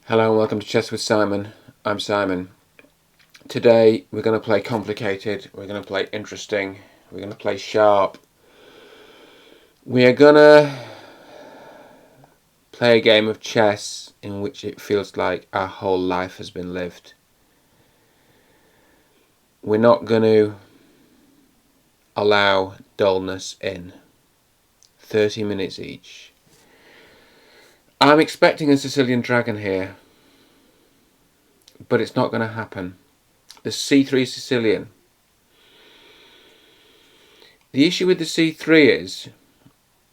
Hello and welcome to Chess with Simon. I'm Simon. Today we're going to play complicated, we're going to play interesting, we're going to play sharp. We are going to play a game of chess in which it feels like our whole life has been lived. We're not going to allow dullness in. 30 minutes each. I'm expecting a Sicilian dragon here, but it's not going to happen. The c3 Sicilian. The issue with the c3 is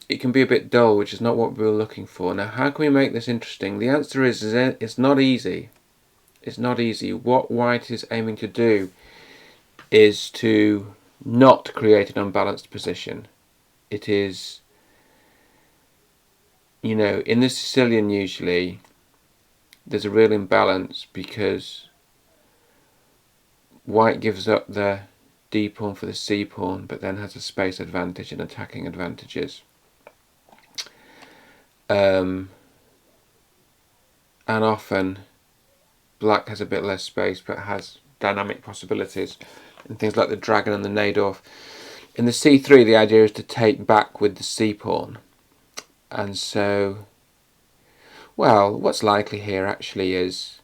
it can be a bit dull, which is not what we were looking for. Now, how can we make this interesting? The answer is it's not easy. It's not easy. What white is aiming to do is to not create an unbalanced position. It is, you know, in the Sicilian usually there's a real imbalance because white gives up the d pawn for the c pawn, but then has a space advantage and attacking advantages. And often black has a bit less space but has dynamic possibilities and things like the dragon and the Najdorf. In the c3 the idea is to take back with the c pawn, and so, well, what's likely here actually is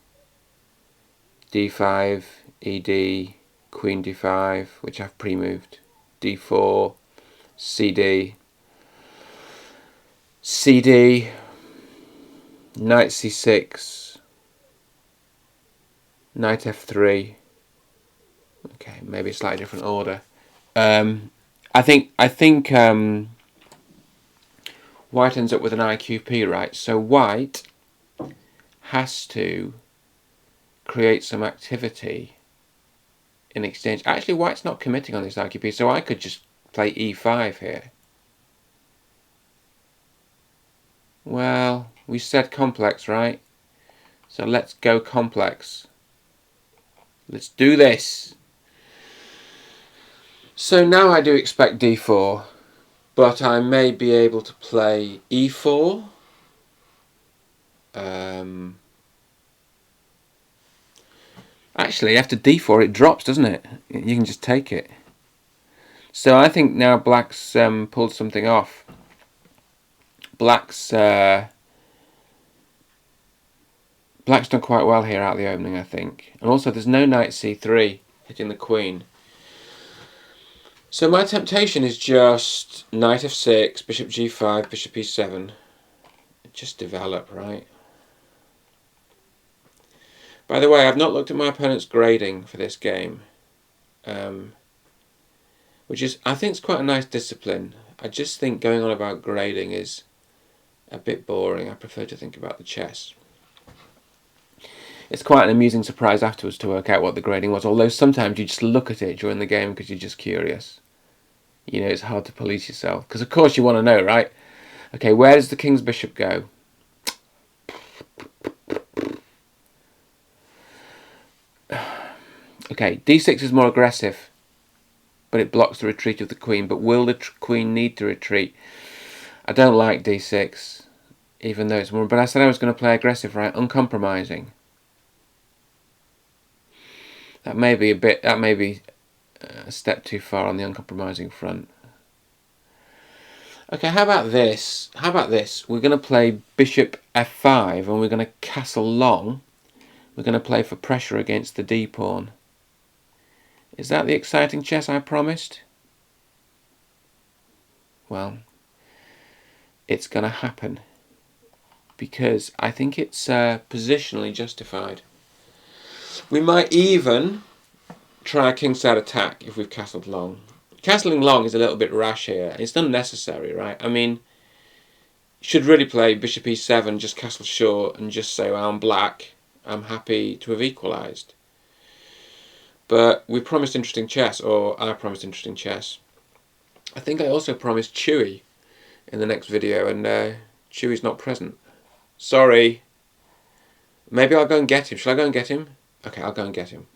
d5, ed, queen d5, which I've pre-moved, d4, cd, cd, knight c6, knight f3. Okay, maybe a slightly different order. I think white ends up with an IQP, right? So white has to create some activity in exchange. Actually, white's not committing on this IQP, so I could just play e5 here. Well, we said complex, right? So let's go complex. Let's do this. So now I do expect d4, but I may be able to play e4. Actually, after d4 it drops, doesn't it? You can just take it. So I think now black's pulled something off. Black's done quite well here out the opening, I think. And also there's no knight c3 hitting the queen. So my temptation is just knight f6, bishop g5, bishop e7. Just develop, right? By the way, I've not looked at my opponent's grading for this game, which is, I think, it's quite a nice discipline. I just think going on about grading is a bit boring. I prefer to think about the chess. It's quite an amusing surprise afterwards to work out what the grading was, although sometimes you just look at it during the game because you're just curious. You know, it's hard to police yourself, because of course you want to know, right? Okay, where does the king's bishop go? Okay, d6 is more aggressive, but it blocks the retreat of the queen. But will the queen need to retreat? I don't like d6, even though it's more. But I said I was going to play aggressive, right? Uncompromising. That may be a bit. That may be a step too far on the uncompromising front. Okay, how about this? How about this? We're going to play bishop f5, and we're going to castle long. We're going to play for pressure against the d pawn. Is that the exciting chess I promised? Well, it's going to happen, because I think it's positionally justified. We might even try a kingside attack if we've castled long. Castling long is a little bit rash here. It's unnecessary, right? I mean, should really play bishop e7, just castle short, and just say, well, I'm black. I'm happy to have equalised. But we promised interesting chess, or I promised interesting chess. I think I also promised Chewy in the next video, and Chewy's not present. Sorry. Maybe I'll go and get him. Shall I go and get him? Okay, I'll go and get him.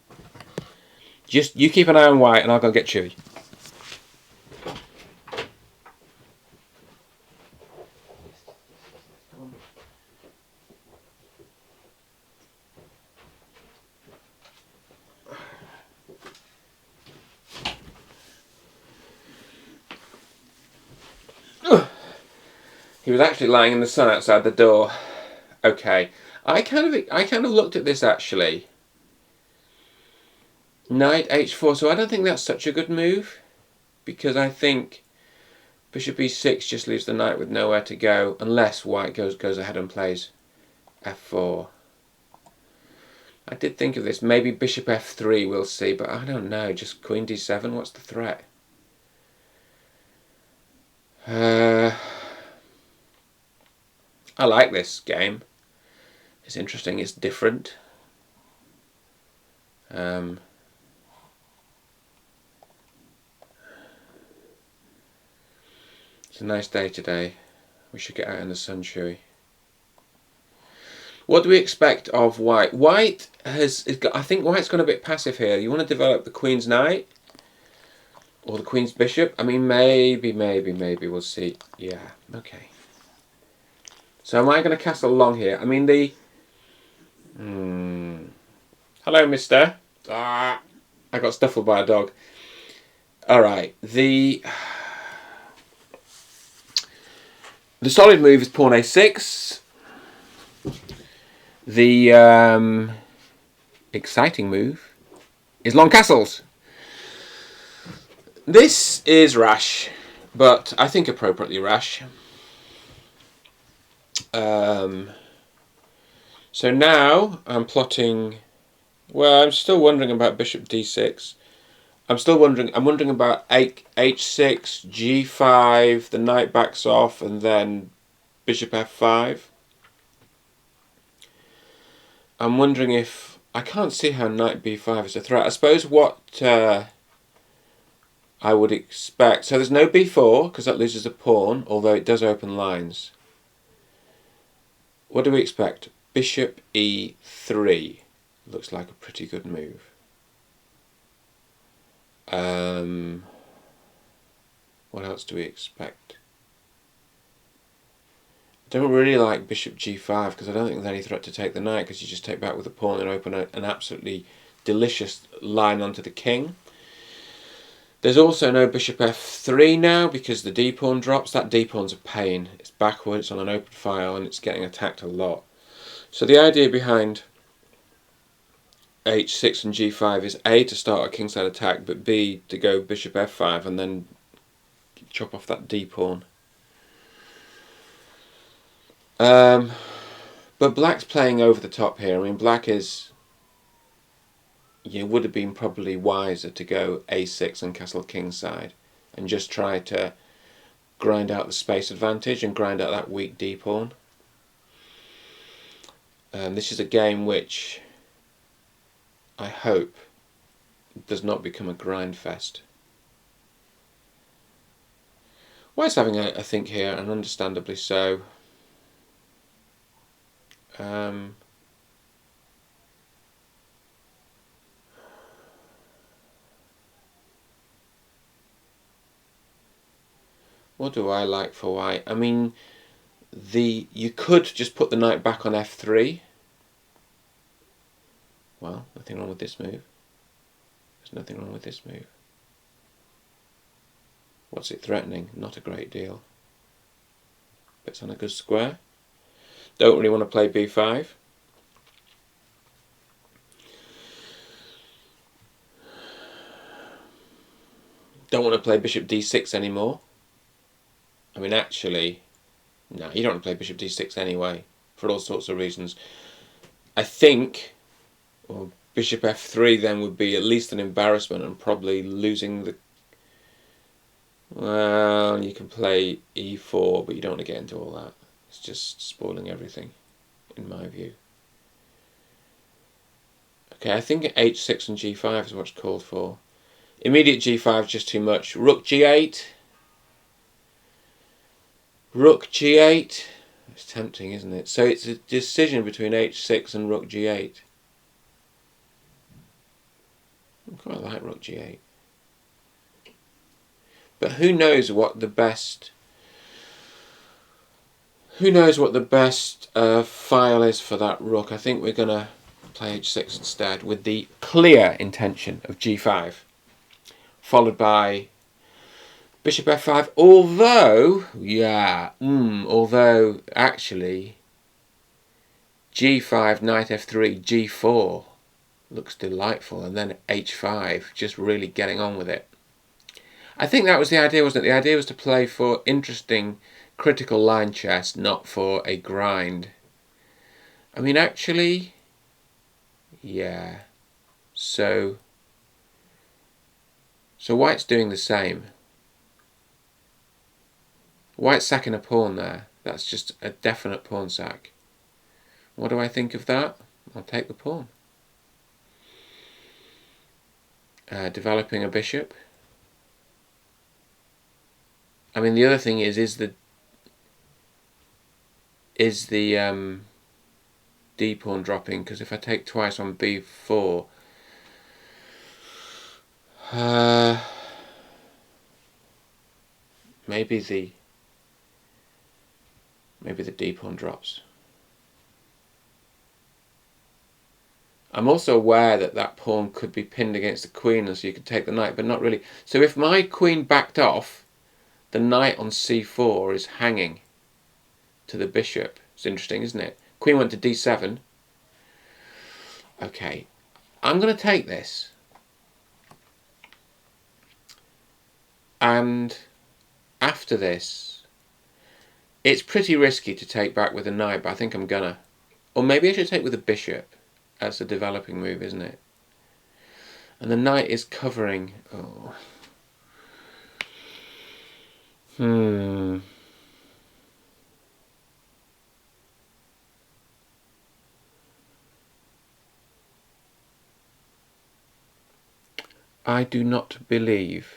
Just you keep an eye on white, and I'll go get Chewy. He was actually lying in the sun outside the door. Okay, I kind of looked at this actually. Knight h4, so I don't think that's such a good move, because I think bishop e6 just leaves the knight with nowhere to go, unless white goes ahead and plays f4. I did think of this, maybe bishop f3, we'll see, but I don't know, just queen d7, what's the threat? I like this game. It's interesting, it's different. It's a nice day today. We should get out in the sun, shall we? What do we expect of white? White has, I think white's gone a bit passive here. You want to develop the queen's knight? Or the queen's bishop? I mean, maybe, we'll see. Yeah, okay. So am I going to castle long here? I mean, hello, mister. I got stuffled by a dog. Alright, the solid move is pawn a6. The exciting move is long castles. This is rash, but I think appropriately rash. So now I'm plotting. Well, I'm still wondering about bishop d6. I'm wondering about h6, g5. The knight backs off, and then bishop f5. I'm wondering if I can't see how knight b5 is a threat. I suppose what I would expect. So there's no b4 because that loses a pawn, although it does open lines. What do we expect? Bishop e3 looks like a pretty good move. What else do we expect? I don't really like bishop g5 because I don't think there's any threat to take the knight, because you just take back with the pawn and open an absolutely delicious line onto the king. There's also no bishop f3 now because the d pawn drops. That d pawn's a pain. It's backward, it's on an open file, and it's getting attacked a lot. So the idea behind h6 and g5 is A, to start a kingside attack, but B, to go bishop f5 and then chop off that d pawn. But black's playing over the top here. I mean, black is, would have been probably wiser to go a6 and castle kingside and just try to grind out the space advantage and grind out that weak d pawn. This is a game which I hope does not become a grind fest. White's having a think here, and understandably so. What do I like for white? I mean, you could just put the knight back on f3. Well, nothing wrong with this move. There's nothing wrong with this move. What's it threatening? Not a great deal. But it's on a good square. Don't really want to play b5. Don't want to play bishop d6 anymore. I mean, actually, no, you don't want to play bishop d6 anyway, for all sorts of reasons. I think, well, bishop f3 then would be at least an embarrassment and probably losing the... Well, you can play e4, but you don't want to get into all that. It's just spoiling everything, in my view. Okay, I think h6 and g5 is what's called for. Immediate g5 is just too much. Rook g8. Rook g8. It's tempting, isn't it? So it's a decision between h6 and rook g8. I quite like rook g8. But who knows what the best... file is for that rook. I think we're going to play h6 instead with the clear intention of g5. Followed by Bishop f5, although, although actually g5, knight f3, g4 looks delightful, and then h5, just really getting on with it. I think that was the idea, wasn't it? The idea was to play for interesting critical line chess, not for a grind. I mean, actually, yeah. So white's doing the same. White's sacking a pawn there. That's just a definite pawn sack. What do I think of that? I'll take the pawn. Developing a bishop. I mean, the other thing is the d pawn dropping, because if I take twice on b4, maybe the d pawn drops. I'm also aware that that pawn could be pinned against the queen, and so you could take the knight, but not really. So if my queen backed off, the knight on c4 is hanging to the bishop. It's interesting, isn't it? Queen went to d7. Okay, I'm going to take this. And after this, it's pretty risky to take back with a knight, but I think I'm gonna. Or maybe I should take with a bishop. That's a developing move, isn't it? And the knight is covering. Oh. I do not believe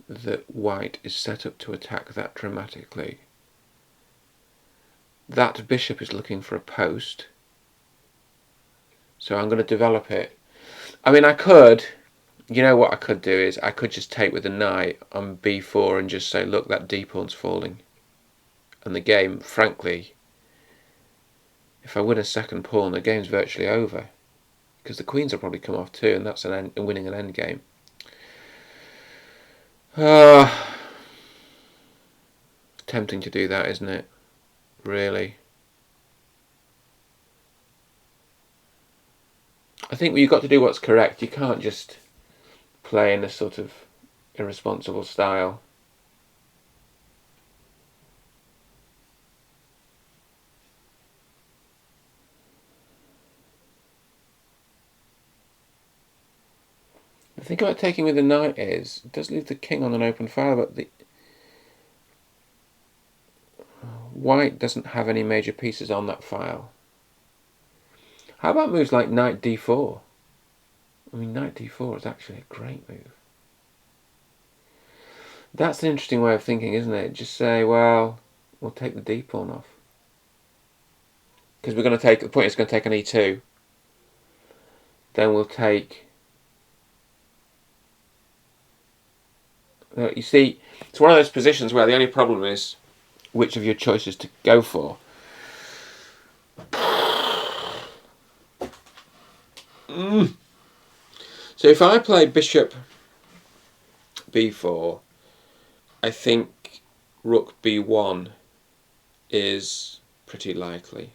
that white is set up to attack that dramatically. That bishop is looking for a post, so I'm going to develop it. I mean, I could, you know what I could do is I could just take with the knight on b4 and just say, look, that d pawn's falling. And the game, frankly, if I win a second pawn, the game's virtually over, because the queens will probably come off too, and that's winning an end game. Tempting to do that, isn't it? Really. I think you've got to do what's correct. You can't just play in a sort of irresponsible style. The thing about taking with the knight is it does leave the king on an open file, but the white doesn't have any major pieces on that file. How about moves like knight d4? I mean, knight d4 is actually a great move. That's an interesting way of thinking, isn't it? Just say, well, we'll take the d pawn off, because we're going to take, the point is going to take an e2. Then we'll take, you see, it's one of those positions where the only problem is which of your choices to go for. So if I play bishop b4, I think rook b1 is pretty likely.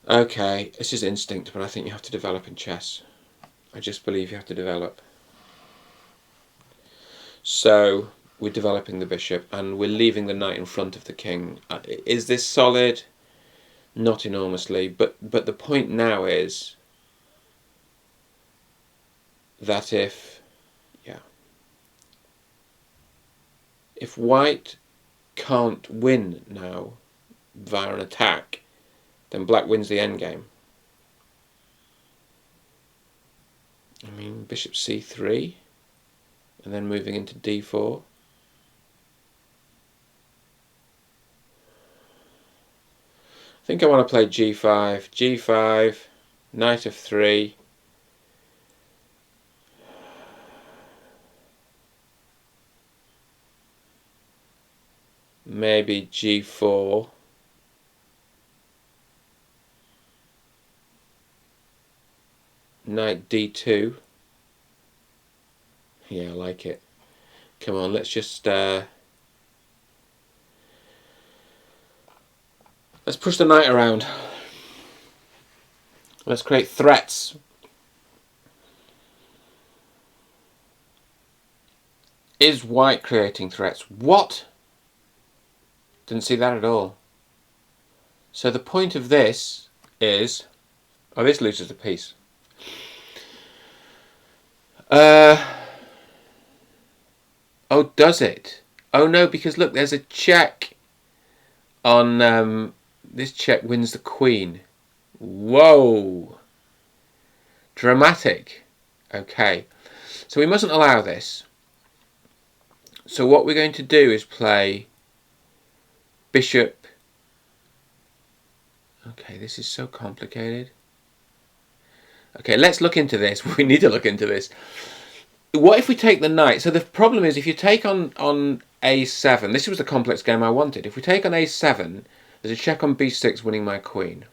Okay, this is instinct, but I think you have to develop in chess. I just believe you have to develop. So we're developing the bishop, and we're leaving the knight in front of the king. Is this solid? Not enormously, but the point now is that if white can't win now via an attack, then black wins the endgame. I mean, bishop c3, and then moving into d4. I think I want to play g5, g5, knight f3. Maybe g4. knight d2. Yeah, I like it. Come on, let's just let's push the knight around. Let's create threats. Is white creating threats? What? Didn't see that at all. So the point of this is... Oh, this loses a piece. Oh, does it? Oh no, because look, there's a check on... this check wins the queen. Whoa. Dramatic. Okay. So we mustn't allow this. So what we're going to do is play bishop. Okay, this is so complicated. Okay, let's look into this. We need to look into this. What if we take the knight? So the problem is if you take on a7, this was the complex game I wanted. If we take on a7, there's a check on b6 winning my queen.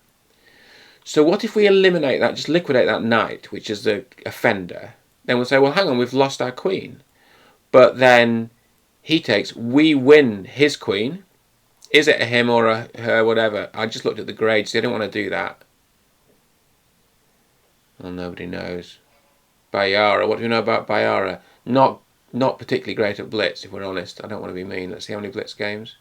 So what if we eliminate that, just liquidate that knight, which is the offender? Then we'll say, well, hang on, we've lost our queen. But then he takes, we win his queen. Is it a him or a her, whatever? I just looked at the grades, so I don't want to do that. Well, nobody knows. Bayara, what do we know about Bayara? Not particularly great at blitz, if we're honest. I don't want to be mean. Let's see how many blitz games.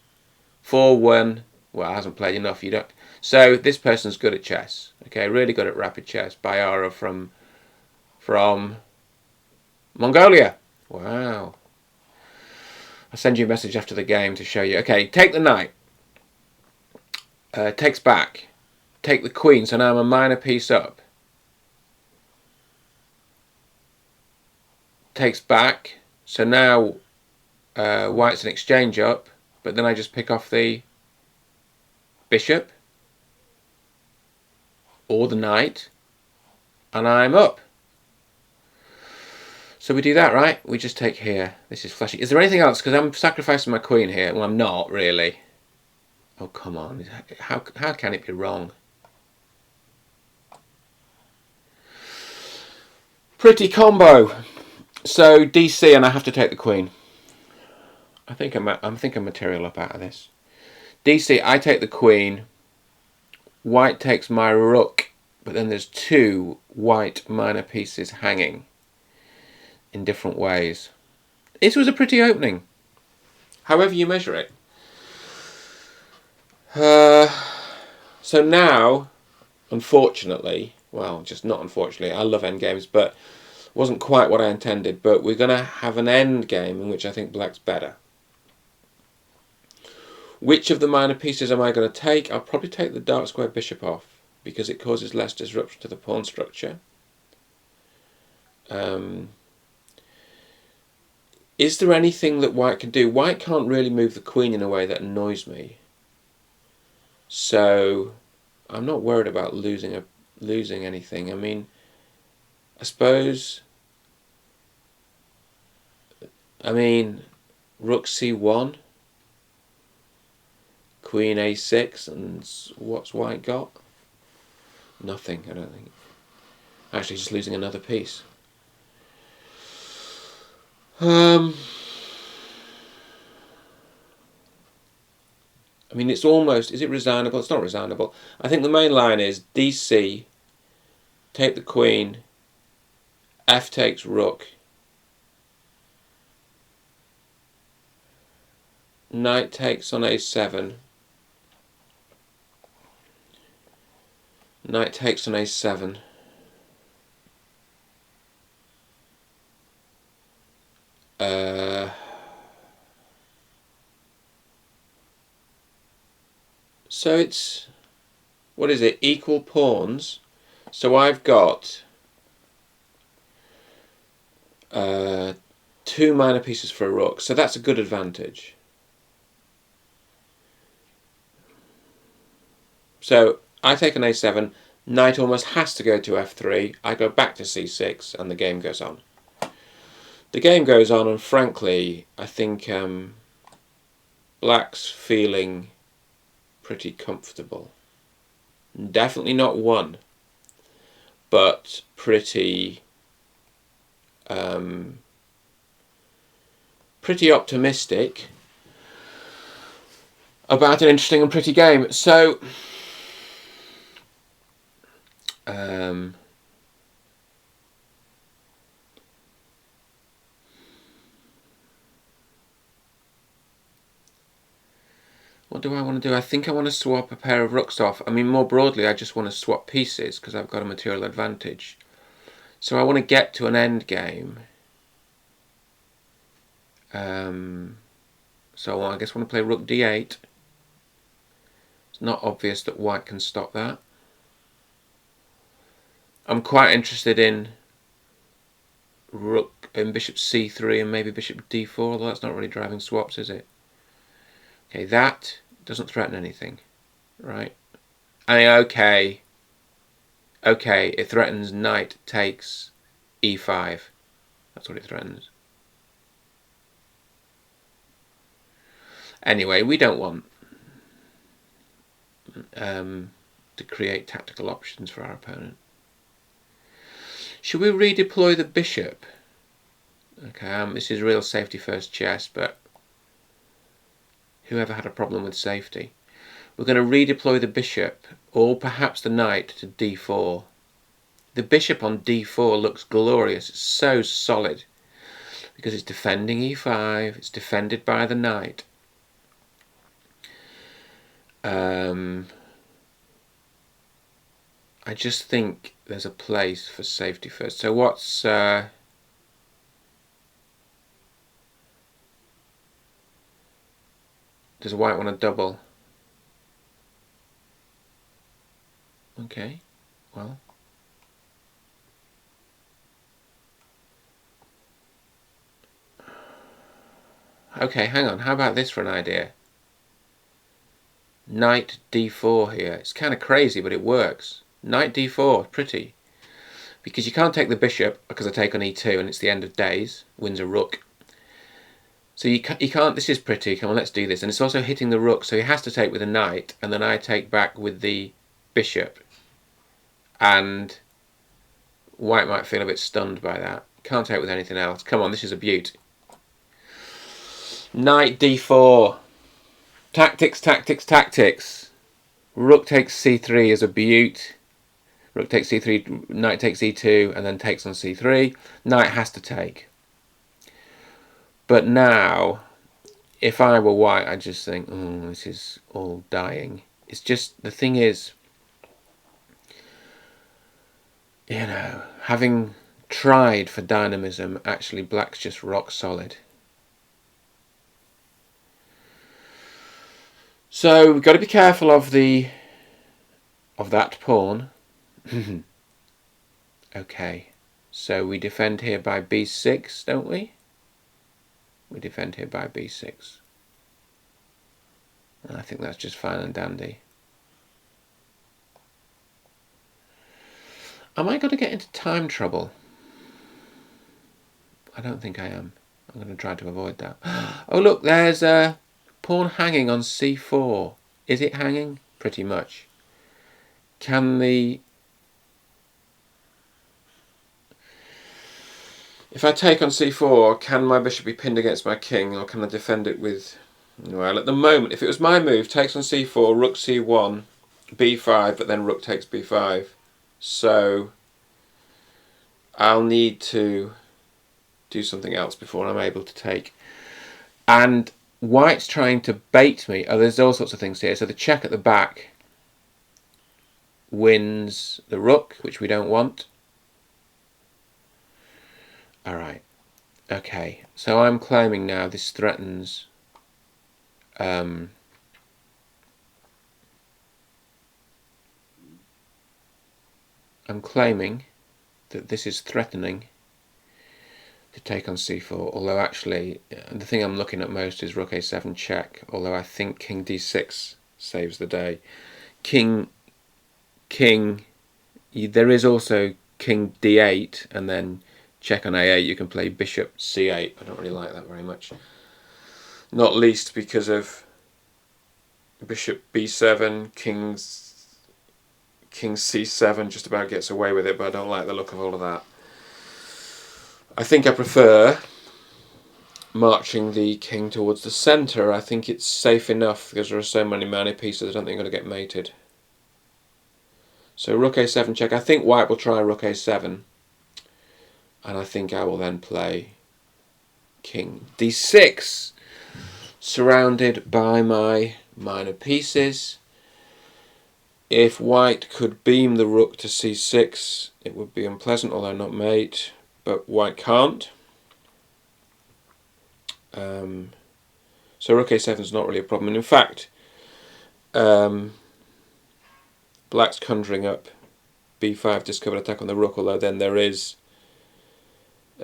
4-1. Well, hasn't played enough. You don't. So this person's good at chess. Okay, really good at rapid chess. Bayara from Mongolia. Wow. I'll send you a message after the game to show you. Okay, take the knight. Takes back. Take the queen. So now I'm a minor piece up. Takes back. So now white's an exchange up. But then I just pick off the bishop. Or the knight. And I'm up. So we do that, right? We just take here. This is flashy. Is there anything else? Because I'm sacrificing my queen here. Well, I'm not, really. Oh, come on. How can it be wrong? Pretty combo. So DC, and I have to take the queen. I think I'm material up out of this. DC, I take the queen. White takes my rook. But then there's two white minor pieces hanging in different ways. This was a pretty opening, however you measure it. So now, unfortunately, well, just not unfortunately, I love endgames, but it wasn't quite what I intended, but we're going to have an endgame in which I think black's better. Which of the minor pieces am I going to take? I'll probably take the dark square bishop off, because it causes less disruption to the pawn structure. Is there anything that white can do? White can't really move the queen in a way that annoys me. So I'm not worried about losing anything. I mean, I suppose... rook c1, queen a6, and what's white got? Nothing, I don't think. Actually, just losing another piece. I mean, it's almost... Is it resignable? It's not resignable. I think the main line is DC, take the queen, F takes rook, knight takes on a7, knight takes on a7, so it's, what is it, equal pawns. So I've got two minor pieces for a rook, so that's a good advantage. So I take an a7, knight almost has to go to f3, I go back to c6, and the game goes on. The game goes on, and frankly, I think black's feeling pretty comfortable. Definitely not won, but pretty pretty optimistic about an interesting and pretty game. So what do I want to do? I think I want to swap a pair of rooks off. I mean, more broadly, I just want to swap pieces because I've got a material advantage. So I want to get to an end game. So I guess I want to play rook d8. It's not obvious that white can stop that. I'm quite interested in rook and bishop c3 and maybe bishop d4, although that's not really driving swaps, is it? Okay, that doesn't threaten anything, right? I mean, okay, it threatens knight takes e5. That's what it threatens. Anyway, we don't want to create tactical options for our opponent. Should we redeploy the bishop? Okay, this is real safety first chess, but whoever had a problem with safety? We're going to redeploy the bishop, or perhaps the knight, to d4. The bishop on d4 looks glorious. It's so solid because it's defending e5. It's defended by the knight. I just think there's a place for safety first. So what's does white want to double? Okay, well, okay, hang on. How about this for an idea? Knight d4 here. It's kind of crazy, but it works. Knight d4, pretty. Because you can't take the bishop because I take on e2 and it's the end of days. Wins a rook. So you can't, this is pretty, come on, let's do this. And it's also hitting the rook, so he has to take with a knight, and then I take back with the bishop. And white might feel a bit stunned by that. Can't take with anything else. Come on, this is a beaut. Knight d4. Tactics, tactics, tactics. Rook takes c3 is a beaut. Rook takes c3, knight takes e2, and then takes on c3. Knight has to take. But now, if I were white, I'd just think, oh, this is all dying. It's just, the thing is, you know, having tried for dynamism, actually black's just rock solid. So we've got to be careful of that pawn. Okay, so we defend here by b6, don't we? We defend here by b6. And I think that's just fine and dandy. Am I going to get into time trouble? I don't think I am. I'm going to try to avoid that. Oh look, there's a pawn hanging on c4. Is it hanging? Pretty much. Can the... If I take on c4, can my bishop be pinned against my king, or can I defend it with... Well, at the moment, if it was my move, takes on c4, rook c1, b5, but then rook takes b5. So I'll need to do something else before I'm able to take. And white's trying to bait me. Oh, there's all sorts of things here. So the check at the back wins the rook, which we don't want. All right. Okay. So I'm claiming now this threatens... I'm claiming that this is threatening to take on c4, although actually the thing I'm looking at most is rook a7 check, although I think king d6 saves the day. King, there is also king d8, and then check on a8, you can play bishop c8. I don't really like that very much. Not least because of bishop b7, king king c7 just about gets away with it, but I don't like the look of all of that. I think I prefer marching the king towards the centre. I think it's safe enough because there are so many money pieces. I don't think I'm going to get mated. So rook a7 check. I think white will try rook a7. And I think I will then play king d6, surrounded by my minor pieces. If white could beam the rook to c6, it would be unpleasant, although not mate, but white can't. So rook a7 is not really a problem. And in fact, black's conjuring up b5 discovered attack on the rook, although then there is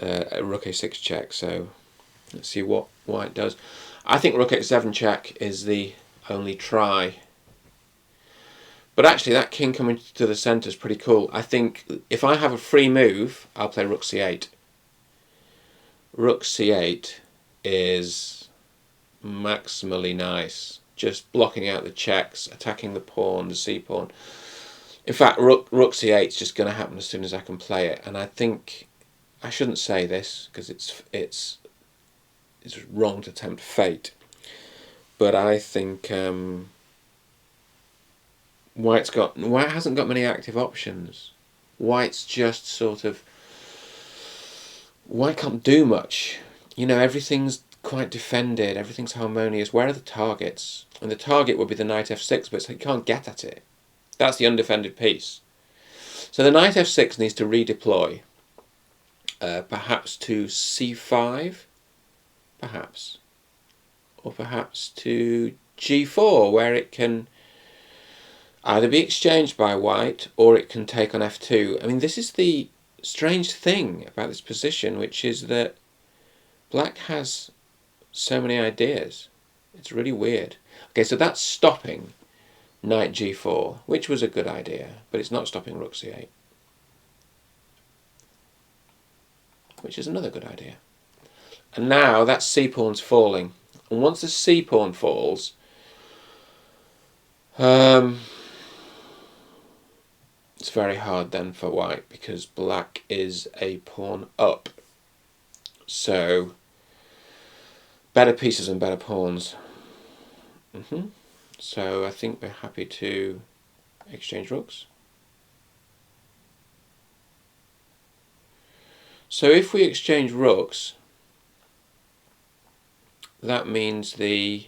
a rook a6 check. So let's see what white does. I think rook a7 check is the only try. But actually that king coming to the centre is pretty cool. I think if I have a free move, I'll play rook c8. Rook c8 is maximally nice. Just blocking out the checks, attacking the pawn, the c-pawn. In fact, rook c8 is just going to happen as soon as I can play it. And I think I shouldn't say this because it's wrong to tempt fate. But I think white hasn't got many active options. White's just sort of, white can't do much. You know, everything's quite defended, everything's harmonious. Where are the targets? And the target would be the knight f6, but he can't get at it. That's the undefended piece. So the knight f6 needs to redeploy, perhaps to c5, perhaps, or perhaps to g4, where it can either be exchanged by white or it can take on f2. I mean, this is the strange thing about this position, which is that black has so many ideas. It's really weird. Okay, so that's stopping knight g4, which was a good idea, but it's not stopping rook c8, which is another good idea. And now that c-pawn's falling. And once the c-pawn falls, it's very hard then for white because black is a pawn up. So better pieces and better pawns. So I think we're happy to exchange rooks. So if we exchange rooks, that means the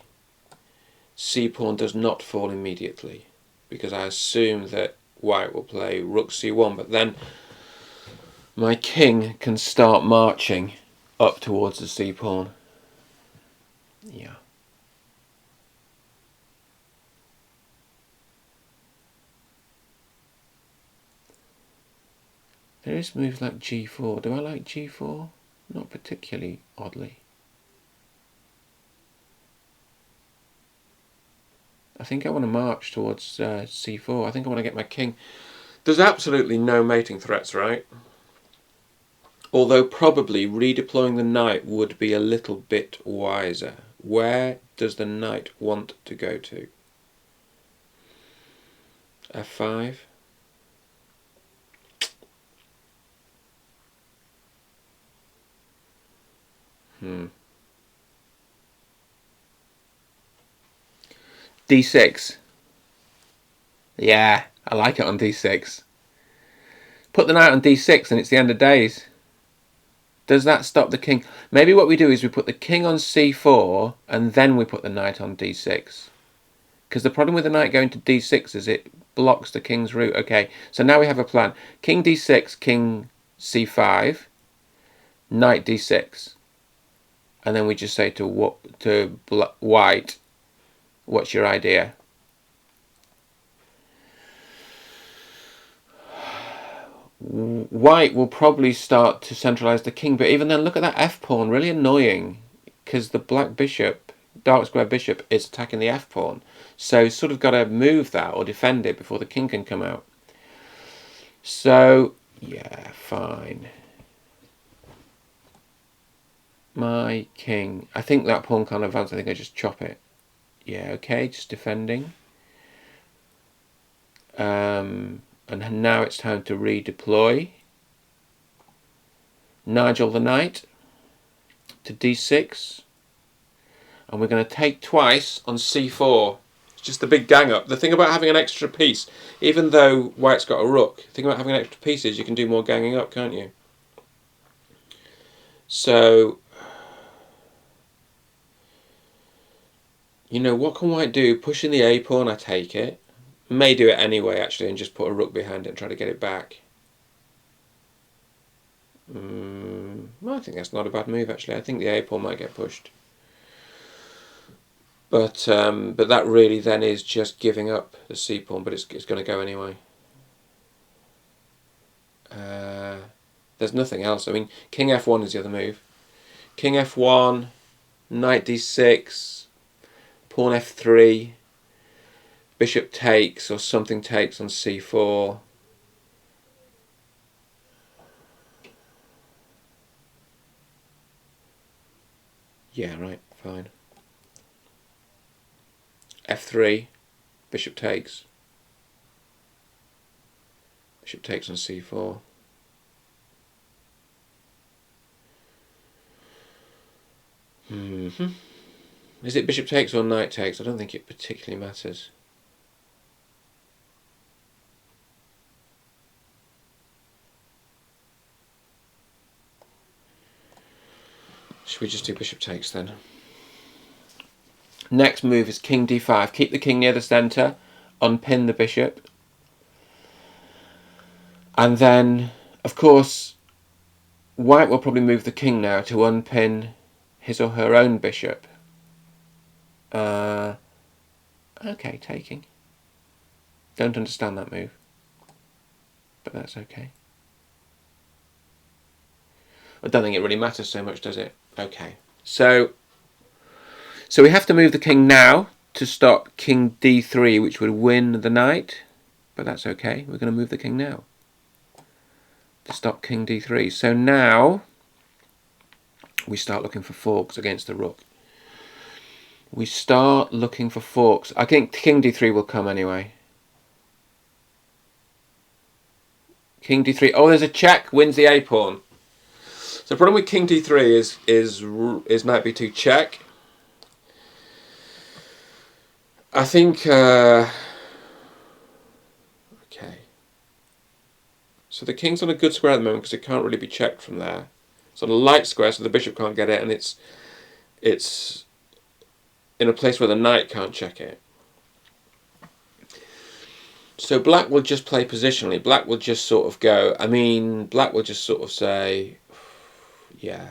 c-pawn does not fall immediately, because I assume that white will play rook c1, but then my king can start marching up towards the c-pawn. Yeah. There is moves like g4. Do I like g4? Not particularly, oddly. I think I want to march towards c4. I think I want to get my king. There's absolutely no mating threats, right? Although probably redeploying the knight would be a little bit wiser. Where does the knight want to go to? f5? d6. Yeah, I like it on d6. Put the knight on d6 and it's the end of days. Does that stop the king? Maybe what we do is we put the king on c4 and then we put the knight on d6. Because the problem with the knight going to d6 is it blocks the king's route. Okay, so now we have a plan. King d6, king c5, knight d6. And then we just say to white, what's your idea? White will probably start to centralize the king, but even then, look at that f-pawn, really annoying, because the black bishop, dark square bishop, is attacking the f-pawn. So sort of got to move that or defend it before the king can come out. So, yeah, fine. My king. I think that pawn can't advance. I think I just chop it. Yeah, okay, just defending. And now it's time to redeploy Nigel the knight to d6. And we're going to take twice on c4. It's just a big gang up. The thing about having an extra piece, even though white's got a rook, the thing about having an extra piece is you can do more ganging up, can't you? So, you know, what can white do? Pushing the a pawn, I take it. May do it anyway, actually, and just put a rook behind it and try to get it back. Well, I think that's not a bad move, actually. I think the a pawn might get pushed. But that really then is just giving up the c pawn, but it's going to go anyway. There's nothing else. I mean, king f1 is the other move. King f1, knight d6, pawn f3, bishop takes or something takes on c4. Yeah, right, fine. f3, bishop takes. Bishop takes on c4. Is it bishop takes or knight takes? I don't think it particularly matters. Should we just do bishop takes then? Next move is king d5. Keep the king near the centre, unpin the bishop. And then, of course, white will probably move the king now to unpin his or her own bishop. Okay, taking. Don't understand that move, but that's okay. I don't think it really matters so much, does it? Okay, so we have to move the king now to stop king d3, which would win the knight, but that's okay. We're going to move the king now to stop king d3. So now we start looking for forks against the rook. We start looking for forks. I think king d3 will come anyway. King d3. Oh, there's a check. Wins the a pawn. So the problem with king d3 is knight b2 check. I think. Okay. So the king's on a good square at the moment because it can't really be checked from there. It's on a light square, so the bishop can't get it, and it's in a place where the knight can't check it. So black will just play positionally. Black will just sort of go, black will just sort of say, yeah,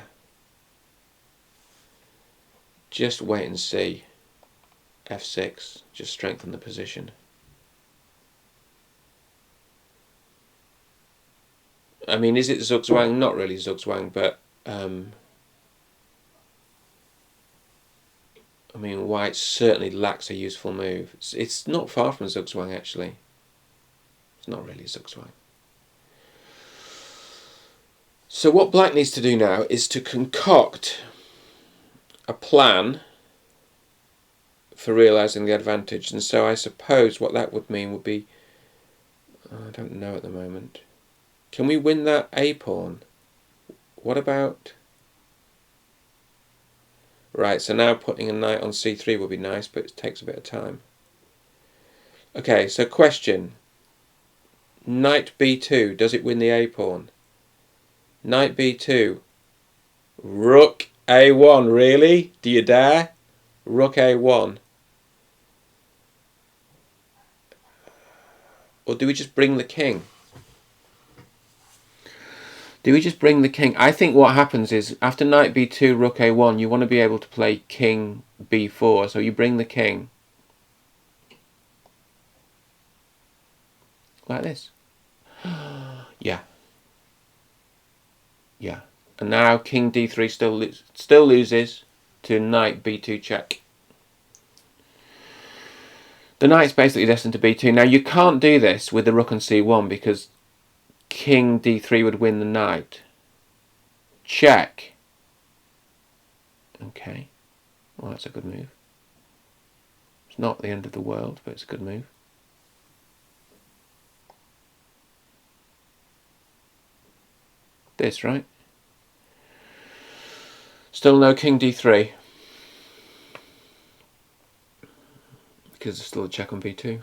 just wait and see. f6, just strengthen the position. I mean, is it Zugzwang? Not really Zugzwang, but I mean, white certainly lacks a useful move. It's not far from Zugzwang, actually. It's not really Zugzwang. So what black needs to do now is to concoct a plan for realising the advantage. And so I suppose what that would mean would be, I don't know at the moment. Can we win that a pawn? What about... Right, so now putting a knight on c3 would be nice, but it takes a bit of time. Okay, so question. Knight b2, does it win the a pawn? Knight b2. Rook a1, really? Do you dare? Rook a1. Or do we just bring the king? Do we just bring the king? I think what happens is, after knight b2, rook a1, you want to be able to play king b4, so you bring the king. Like this. Yeah. Yeah. And now king d3 still loses to knight b2 check. The knight's basically destined to b2. Now you can't do this with the rook on c1 because king d3 would win the knight. Check. Okay. Well, that's a good move. It's not the end of the world, but it's a good move. This, right? Still no king d3. Because there's still a check on b2.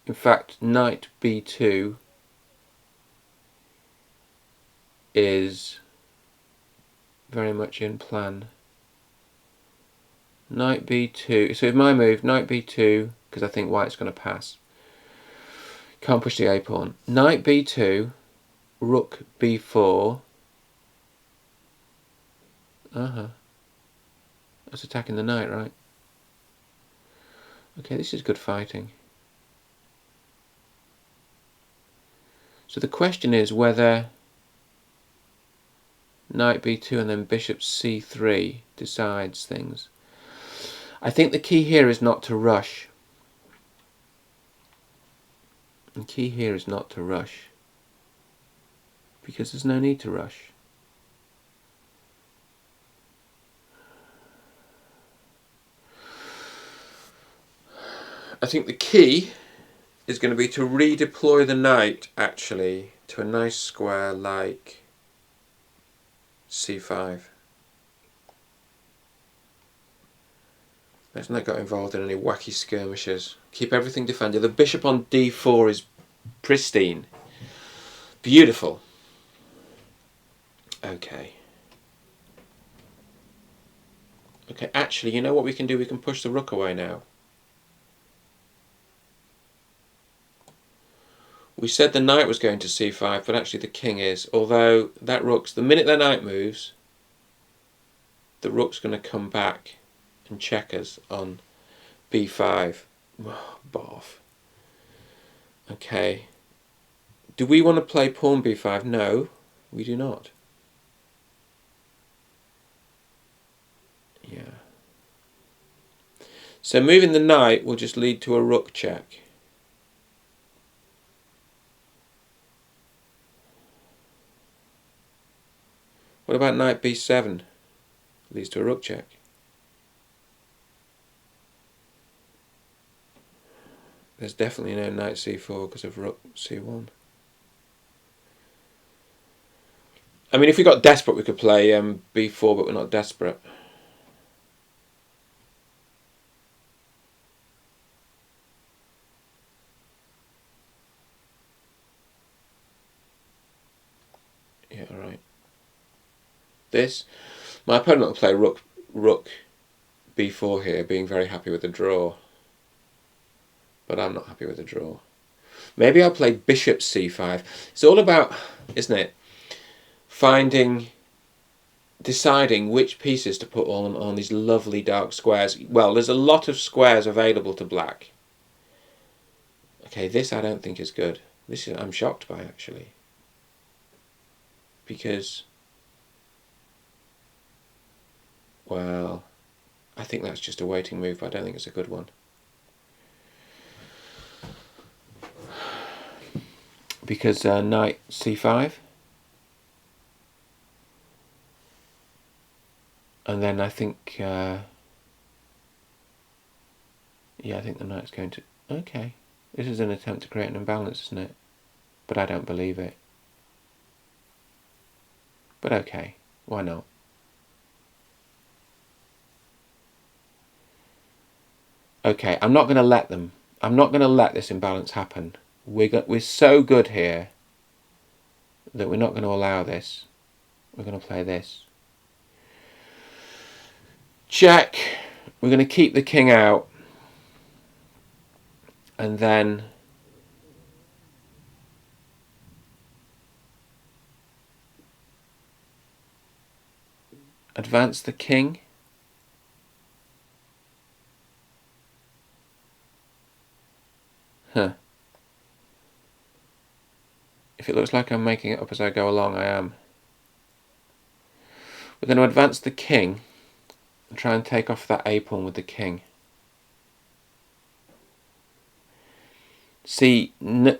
In fact, knight b2 is very much in plan. Knight b2. So if my move, knight b2, because I think white's going to pass. Can't push the a pawn. Knight b2, rook b4. That's attacking the knight, right? Okay, this is good fighting. So the question is whether knight b2 and then bishop c3 decides things. I think the key here is not to rush. The key here is not to rush, because there's no need to rush. I think the key is going to be to redeploy the knight, actually, to a nice square like c5. Let's not get involved in any wacky skirmishes. Keep everything defended. The bishop on d4 is pristine. Beautiful. Okay. Okay, actually, you know what we can do? We can push the rook away now. We said the knight was going to c5, but actually the king is. Although that rook's, the minute the knight moves, the rook's going to come back and check us on b5. Oh, boff. Okay. Do we want to play pawn b5? No, we do not. Yeah. So moving the knight will just lead to a rook check. What about knight b7? Leads to a rook check. There's definitely no knight c4 because of rook c1. I mean, if we got desperate, we could play b4, but we're not desperate. Yeah, all right. This, my opponent will play rook b4 here, being very happy with the draw. But I'm not happy with the draw. Maybe I'll play bishop c5. It's all about, isn't it, deciding which pieces to put on these lovely dark squares. Well, there's a lot of squares available to black. Okay, this I don't think is good. This I'm shocked by, actually. Because, well, I think that's just a waiting move, but I don't think it's a good one. Because knight c5. And then I think, yeah, I think the knight's going to, okay. This is an attempt to create an imbalance, isn't it? But I don't believe it. But okay, why not? Okay, I'm not going to let them. I'm not going to let this imbalance happen. We're so good here that we're not going to allow this. We're going to play this. Check. We're going to keep the king out. And then advance the king. Huh. If it looks like I'm making it up as I go along, I am. We're going to advance the king and try and take off that a pawn with the king. See, my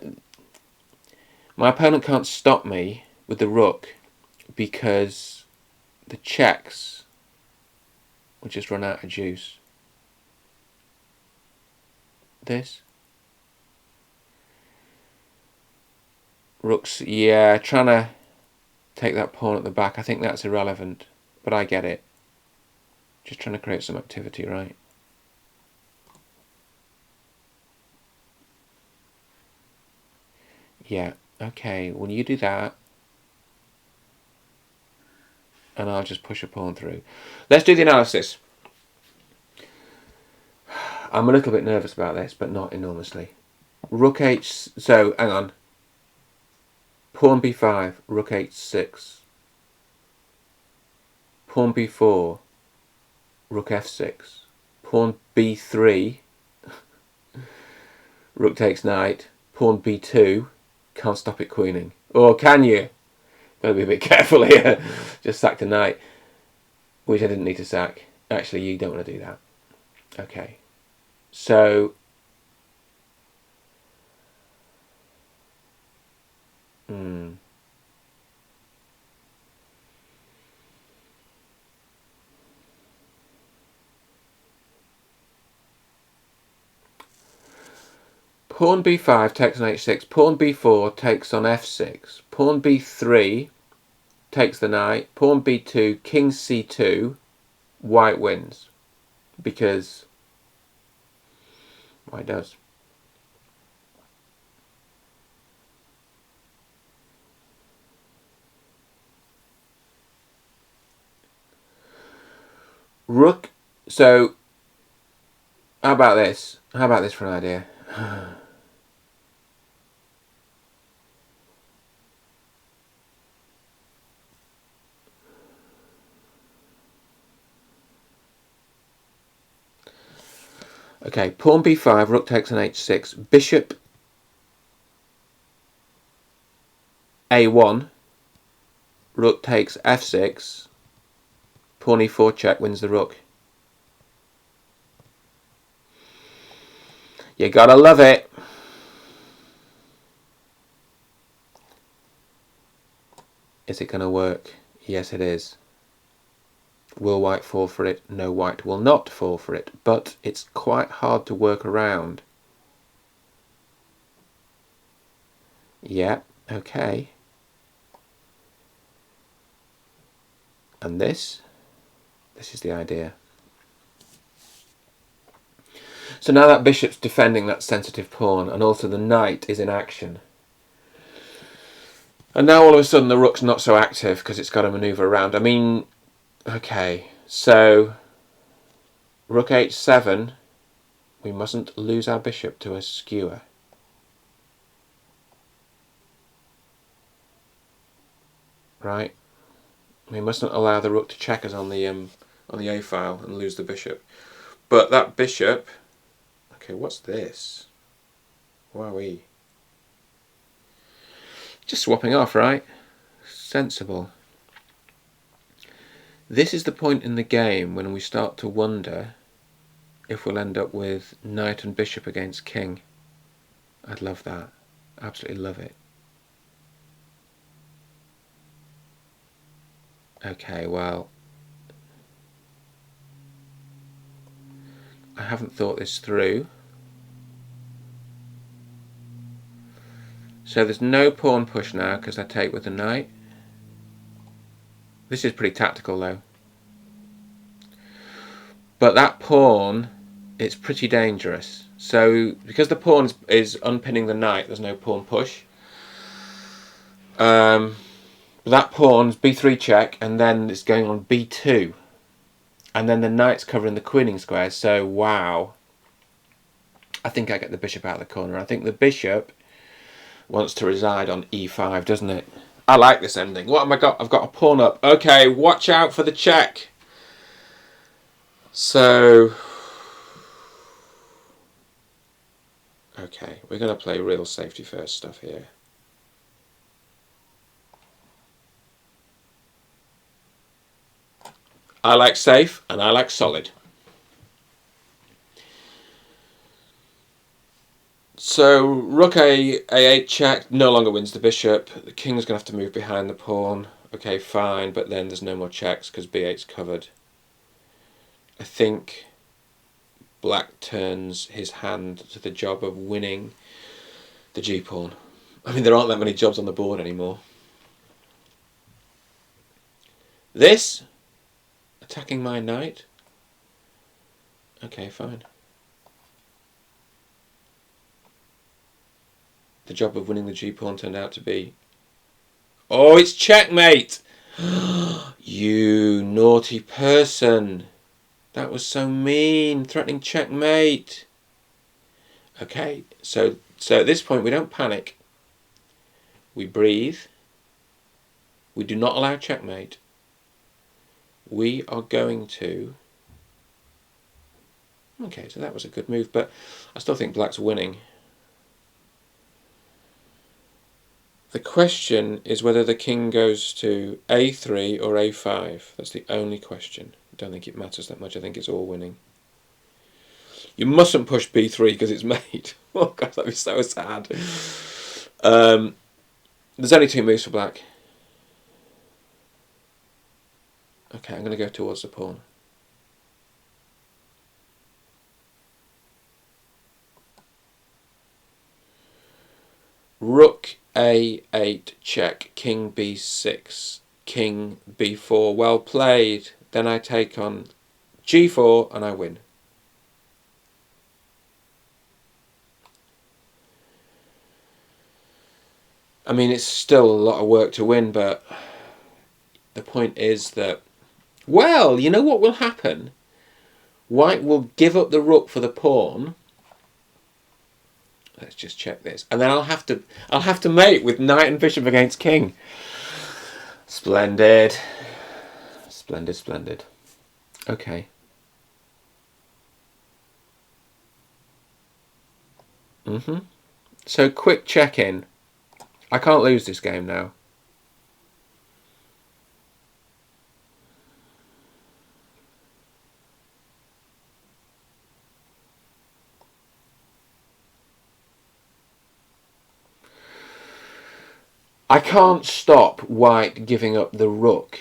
opponent can't stop me with the rook because the checks will just run out of juice. This. Rook's, yeah, trying to take that pawn at the back. I think that's irrelevant, but I get it. Just trying to create some activity, right? Yeah, okay, well you do that. And I'll just push a pawn through. Let's do the analysis. I'm a little bit nervous about this, but not enormously. Rook h... So, hang on. Pawn b5, rook h6. Pawn b4, rook f6. Pawn b3, rook takes knight. Pawn b2, can't stop it queening. Or can you? Gotta be a bit careful here. Just sacked a knight, which I didn't need to sack. Actually, you don't want to do that. Okay. So... Pawn b5 takes on h6. Pawn b4 takes on f6. Pawn b3 takes the knight. Pawn b2, king c2. White wins. Because white does. Rook. So, how about this? How about this for an idea? Okay, pawn b5, rook takes on h6, bishop a1, rook takes f6, pawn e4 check wins the rook. You gotta love it. Is it gonna work? Yes, it is. Will white fall for it? No, white will not fall for it, but it's quite hard to work around. Yeah, okay. And this is the idea. So now that bishop's defending that sensitive pawn, and also the knight is in action. And now all of a sudden the rook's not so active because it's got to manoeuvre around. I mean, okay, so rook h7, we mustn't lose our bishop to a skewer. Right? We mustn't allow the rook to check us on the a file and lose the bishop. But that bishop, okay, what's this? Wowee. Just swapping off, right? Sensible. This is the point in the game when we start to wonder if we'll end up with knight and bishop against king. I'd love that. Absolutely love it. Okay, well, I haven't thought this through. So there's no pawn push now because I take with the knight. This is pretty tactical though. But that pawn, it's pretty dangerous. So because the pawn is unpinning the knight, there's no pawn push. That pawn's b3 check, and then it's going on b2. And then the knight's covering the queening squares, so wow. I think I get the bishop out of the corner. I think the bishop wants to reside on e5, doesn't it? I like this ending. What have I got? I've got a pawn up. Okay, watch out for the check. So, okay, we're going to play real safety first stuff here. I like safe and I like solid. So rook a8 check no longer wins the bishop. The king's going to have to move behind the pawn. Okay, fine, but then there's no more checks because b8's covered. I think black turns his hand to the job of winning the g-pawn. I mean, there aren't that many jobs on the board anymore. This? Attacking my knight? Okay, fine. The job of winning the g-pawn turned out to be... Oh, it's checkmate! You naughty person. That was so mean. Threatening checkmate. Okay, so at this point we don't panic. We breathe. We do not allow checkmate. We are going to... Okay, so that was a good move, but I still think black's winning. The question is whether the king goes to a3 or a5. That's the only question. I don't think it matters that much. I think it's all winning. You mustn't push b3 because it's mate. Oh god, that'd be so sad. There's only 2 moves for black. Okay, I'm going to go towards the pawn. Rook a8 check, king b6, king b4. Well played. Then I take on g4 and I win. I mean, it's still a lot of work to win, but the point is that, well, you know what will happen? White will give up the rook for the pawn. Let's just check this, and then I'll have to mate with knight and bishop against king. Splendid, splendid, splendid. Okay. So quick check-in. I can't lose this game now. I can't stop white giving up the rook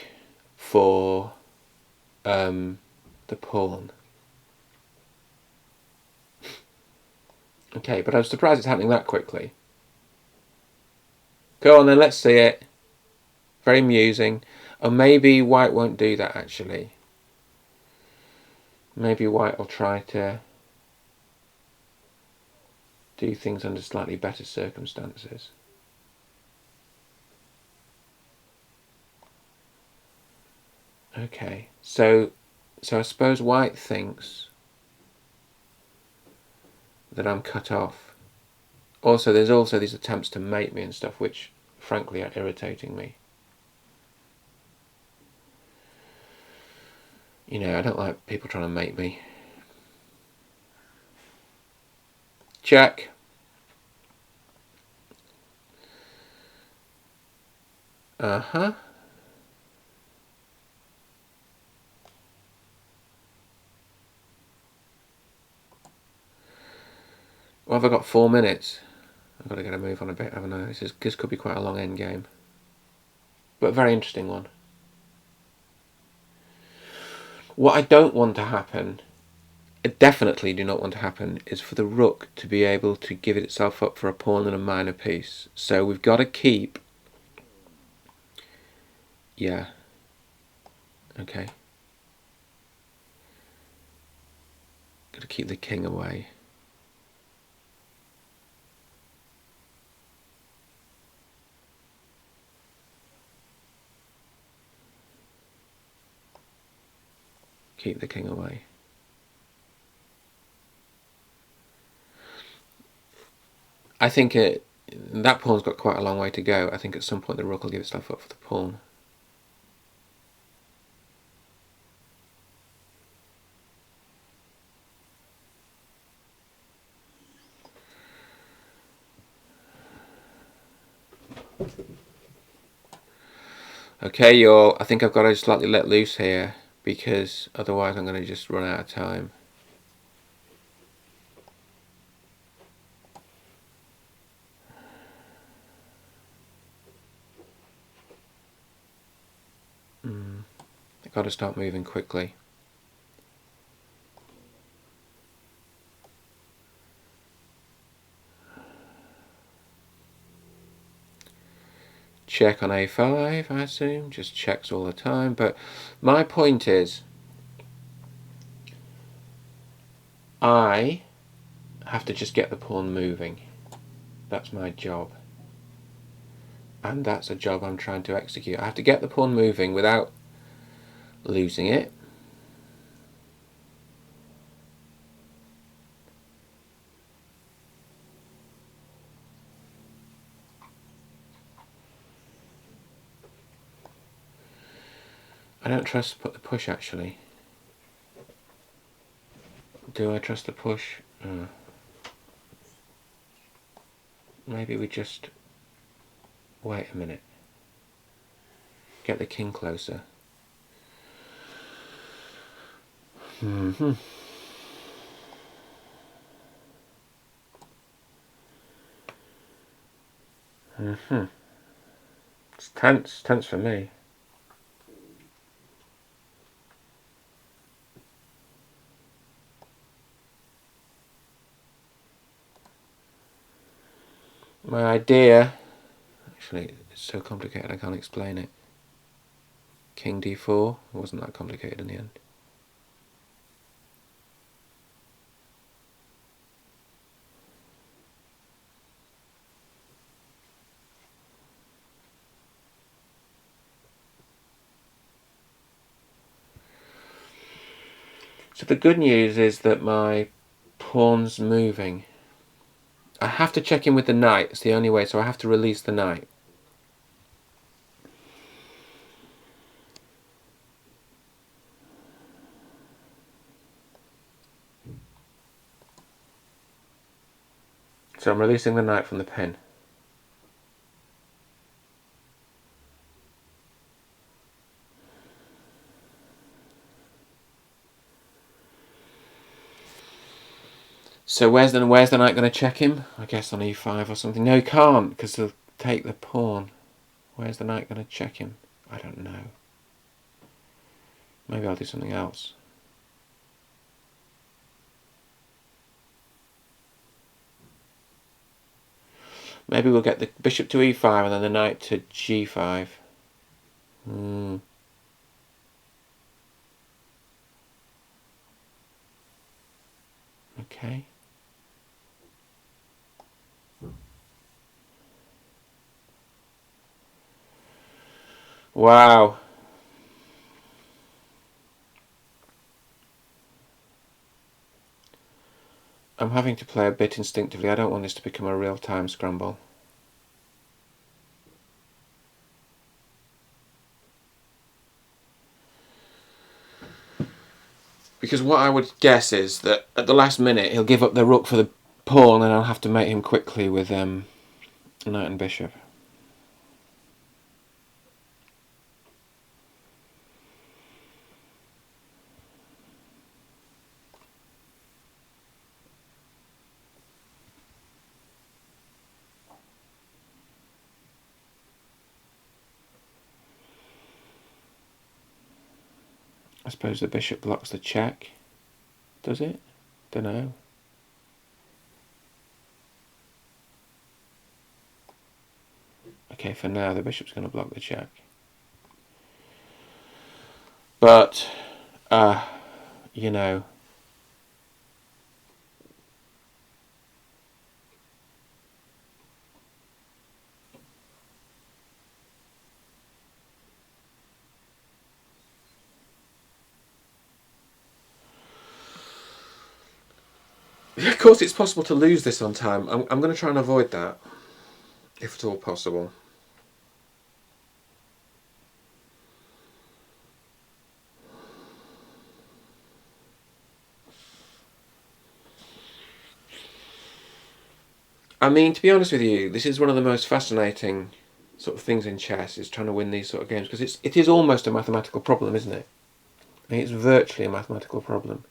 for the pawn. Okay, but I'm surprised it's happening that quickly. Go on then, let's see it. Very amusing. Or maybe white won't do that actually. Maybe white will try to do things under slightly better circumstances. Okay, so I suppose white thinks that I'm cut off. Also, there's also these attempts to mate me and stuff, which frankly are irritating me. You know, I don't like people trying to mate me. Check. Uh-huh. Well, have I got 4 minutes? I've got to get a move on a bit, haven't I? This could be quite a long end game. But a very interesting one. What I don't want to happen, I definitely do not want to happen, is for the rook to be able to give itself up for a pawn and a minor piece. So we've got to keep... Yeah. Okay. Got to keep the king away. Keep the king away. I think that pawn's got quite a long way to go. I think at some point the rook will give itself up for the pawn. Okay, I think I've got to slightly let loose here, because otherwise I'm going to just run out of time. I've got to start moving quickly. check on a5, I assume. Just checks all the time. But my point is, I have to just get the pawn moving. That's my job. And that's a job I'm trying to execute. I have to get the pawn moving without losing it. I don't trust the push, actually. Do I trust the push? Maybe we just wait a minute. Get the king closer. It's tense for me. My idea, actually, it's so complicated I can't explain it. King d4, it wasn't that complicated in the end. So the good news is that my pawn's moving. I have to check in with the knight, it's the only way, so I have to release the knight. So I'm releasing the knight from the pin. So where's the knight going to check him? I guess on e5 or something. No, he can't, because he'll take the pawn. Where's the knight going to check him? I don't know. Maybe I'll do something else. Maybe we'll get the bishop to e5 and then the knight to g5. Okay. Wow. I'm having to play a bit instinctively. I don't want this to become a real-time scramble. Because what I would guess is that at the last minute he'll give up the rook for the pawn and I'll have to mate him quickly with knight and bishop. I suppose the bishop blocks the check. Does it? Don't know. Okay, for now the bishop's going to block the check. But, you know, of course it's possible to lose this on time. I'm going to try and avoid that, if at all possible. I mean, to be honest with you, this is one of the most fascinating sort of things in chess, is trying to win these sort of games, because it is almost a mathematical problem, isn't it? I mean, it's virtually a mathematical problem.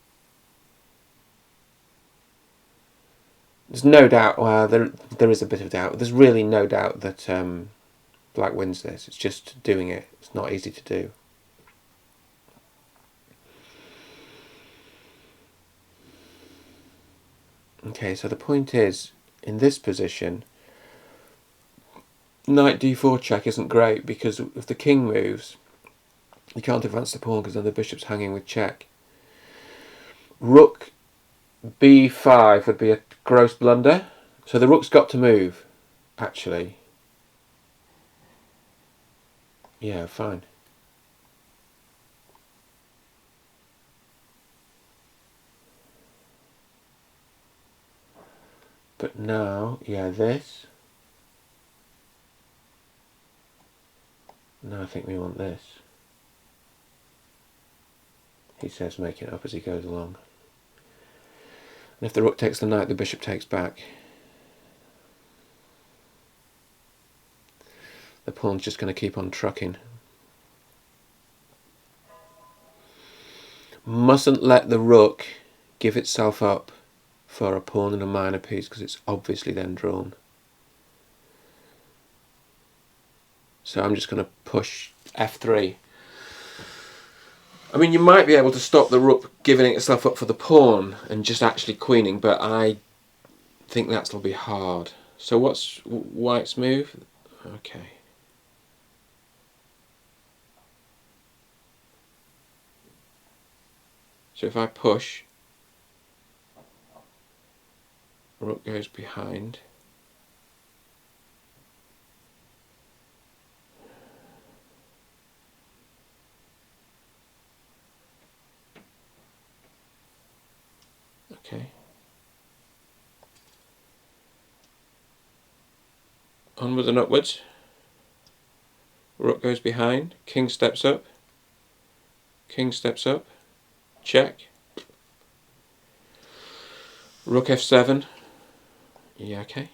There's no doubt, well, there is a bit of doubt. There's really no doubt that Black wins this. It's just doing it. It's not easy to do. Okay, so the point is, in this position, knight d4 check isn't great, because if the king moves, you can't advance the pawn because then the bishop's hanging with check. Rook b5 would be a gross blunder. So the rook's got to move, actually. Yeah, fine. But now, yeah, this. No, I think we want this. He says make it up as he goes along. And if the rook takes the knight, the bishop takes back. The pawn's just going to keep on trucking. Mustn't let the rook give itself up for a pawn and a minor piece, because it's obviously then drawn. So I'm just going to push f3. I mean, you might be able to stop the rook giving itself up for the pawn and just actually queening, but I think that'll be hard. So what's white's move? Okay. So if I push, rook goes behind. Okay. Onwards and upwards. Rook goes behind. King steps up. King steps up. Check. Rook f7. Yeah, okay.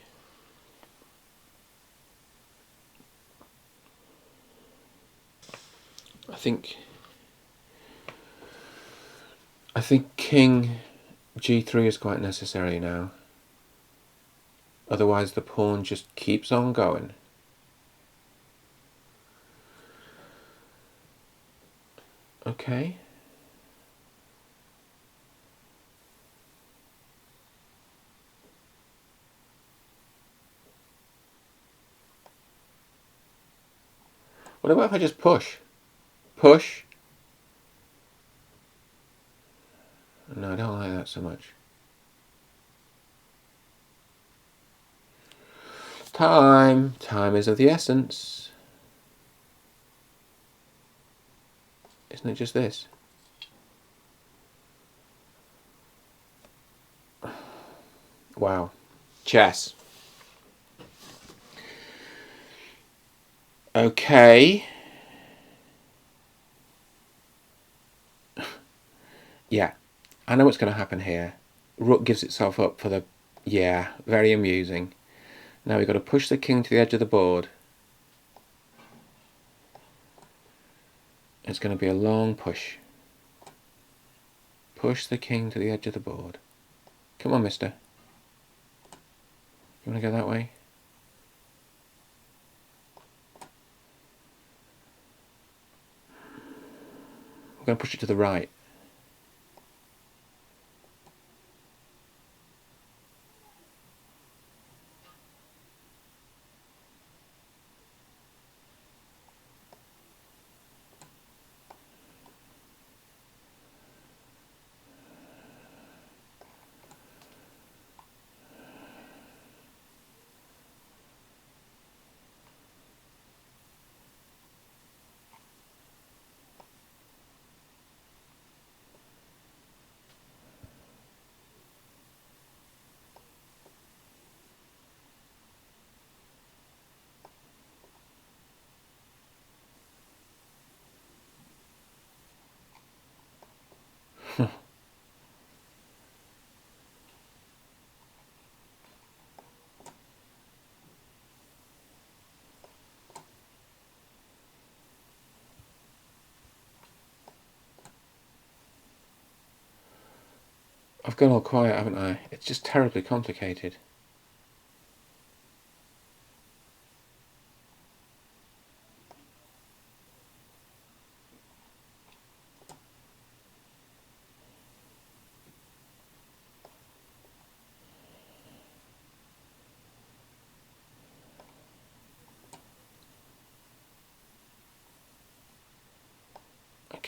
I think king g3 is quite necessary now. Otherwise the pawn just keeps on going. Okay. What about if I just push? Push? No, I don't like that so much. Time. Time is of the essence. Isn't it just this? Wow. Chess. Okay. Yeah. I know what's going to happen here. Rook gives itself up for the... Yeah, very amusing. Now we've got to push the king to the edge of the board. It's going to be a long push. Push the king to the edge of the board. Come on, mister. You want to go that way? I'm going to push it to the right. I've gone all quiet, haven't I? It's just terribly complicated.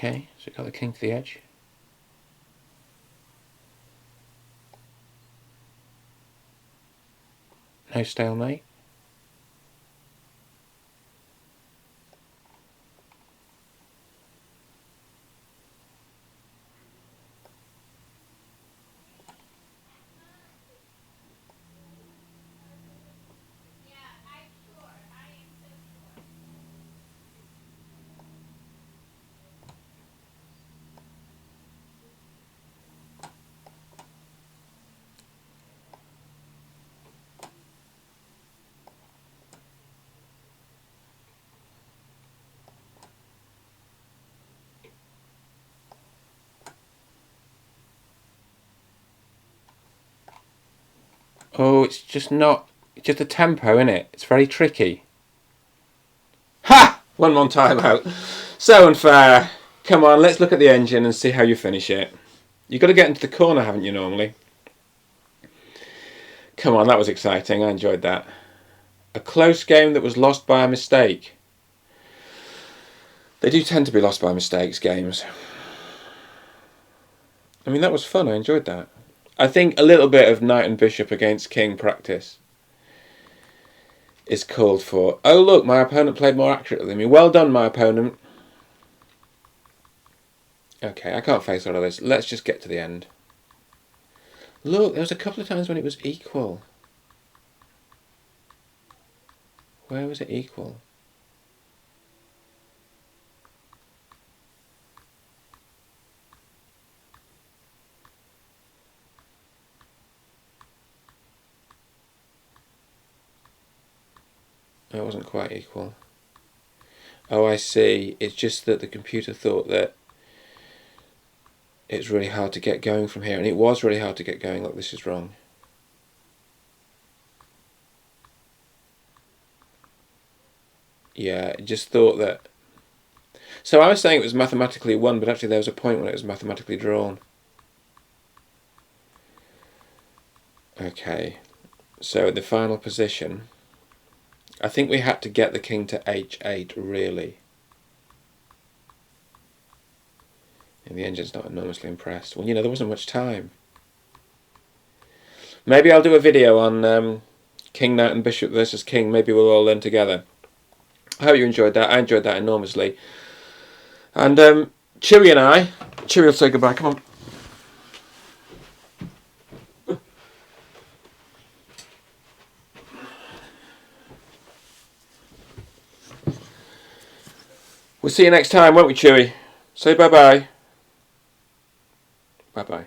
Okay, so we've got the king to the edge. No stalemate. Oh, it's just not... It's just the tempo, isn't it? It's very tricky. Ha! 1-1 timeout. So unfair. Come on, let's look at the engine and see how you finish it. You've got to get into the corner, haven't you, normally? Come on, that was exciting. I enjoyed that. A close game that was lost by a mistake. They do tend to be lost by mistakes, games. I mean, that was fun. I enjoyed that. I think a little bit of knight and bishop against king practice is called for. Oh, look, my opponent played more accurately than me. Well done, my opponent. Okay, I can't face all of this. Let's just get to the end. Look, there was a couple of times when it was equal. Where was it equal? It wasn't quite equal. Oh, I see. It's just that the computer thought that it's really hard to get going from here. And it was really hard to get going. Look, this is wrong. Yeah, it just thought that... So I was saying it was mathematically won, but actually there was a point when it was mathematically drawn. Okay. So the final position... I think we had to get the king to h8, really. And the engine's not enormously impressed. Well, you know, there wasn't much time. Maybe I'll do a video on king, knight and bishop versus king. Maybe we'll all learn together. I hope you enjoyed that. I enjoyed that enormously. And Chewy and I... Chewy will say goodbye. Come on. We'll see you next time, won't we, Chewy? Say bye-bye. Bye-bye.